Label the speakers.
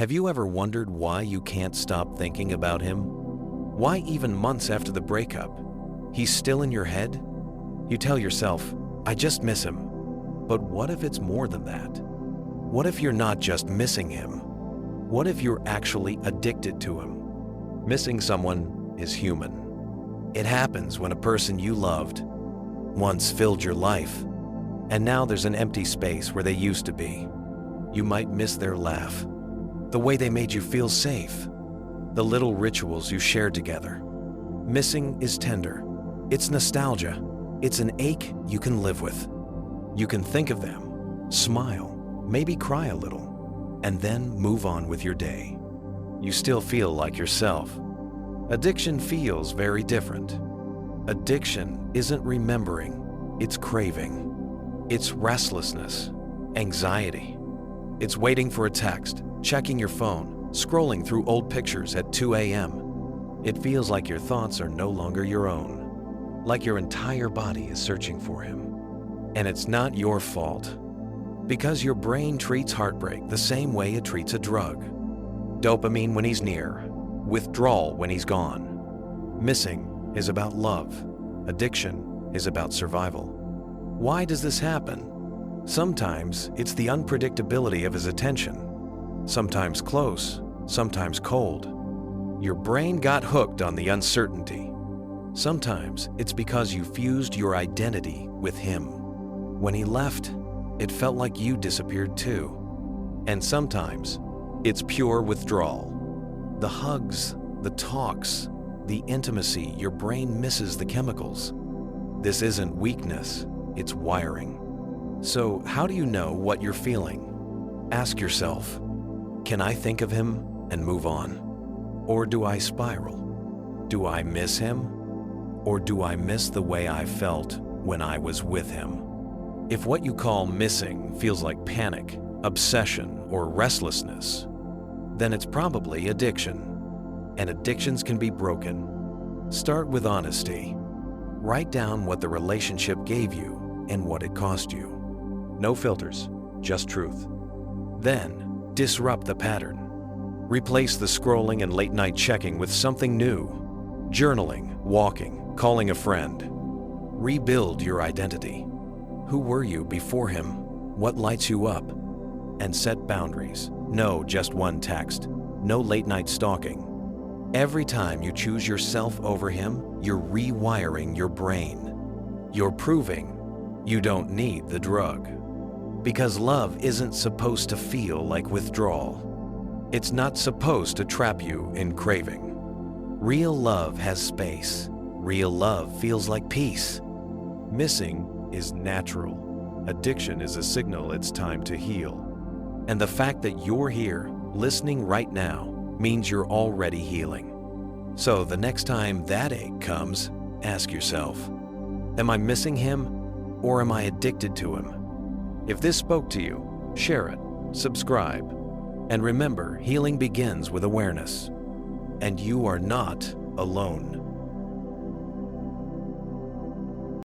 Speaker 1: Have you ever wondered why you can't stop thinking about him? Why even months after the breakup, he's still in your head? You tell yourself, I just miss him. But what if it's more than that? What if you're not just missing him? What if you're actually addicted to him? Missing someone is human. It happens when a person you loved once filled your life, and now there's an empty space where they used to be. You might miss their laugh, the way they made you feel safe, the little rituals you shared together. Missing is tender. It's nostalgia. It's an ache you can live with. You can think of them, smile, maybe cry a little, and then move on with your day. You still feel like yourself. Addiction feels very different. Addiction isn't remembering, it's craving. It's restlessness, anxiety. It's waiting for a text, checking your phone, scrolling through old pictures at 2 a.m. It feels like your thoughts are no longer your own, like your entire body is searching for him. And it's not your fault, because your brain treats heartbreak the same way it treats a drug. Dopamine when he's near, withdrawal when he's gone. Missing is about love. Addiction is about survival. Why does this happen? Sometimes it's the unpredictability of his attention. Sometimes close, sometimes cold. Your brain got hooked on the uncertainty. Sometimes it's because you fused your identity with him. When he left, it felt like you disappeared too. And sometimes it's pure withdrawal. The hugs, the talks, the intimacy, your brain misses the chemicals. This isn't weakness, it's wiring. So how do you know what you're feeling? Ask yourself, can I think of him and move on? Or do I spiral? Do I miss him? Or do I miss the way I felt when I was with him? If what you call missing feels like panic, obsession, or restlessness, then it's probably addiction. And addictions can be broken. Start with honesty. Write down what the relationship gave you and what it cost you. No filters, just truth. Then, disrupt the pattern. Replace the scrolling and late-night checking with something new. Journaling, walking, calling a friend. Rebuild your identity. Who were you before him? What lights you up? And set boundaries. No just one text. No late-night stalking. Every time you choose yourself over him, you're rewiring your brain. You're proving you don't need the drug. Because love isn't supposed to feel like withdrawal. It's not supposed to trap you in craving. Real love has space. Real love feels like peace. Missing is natural. Addiction is a signal it's time to heal. And the fact that you're here, listening right now, means you're already healing. So the next time that ache comes, ask yourself, am I missing him or am I addicted to him? If this spoke to you, share it, subscribe, and remember, healing begins with awareness. And you are not alone.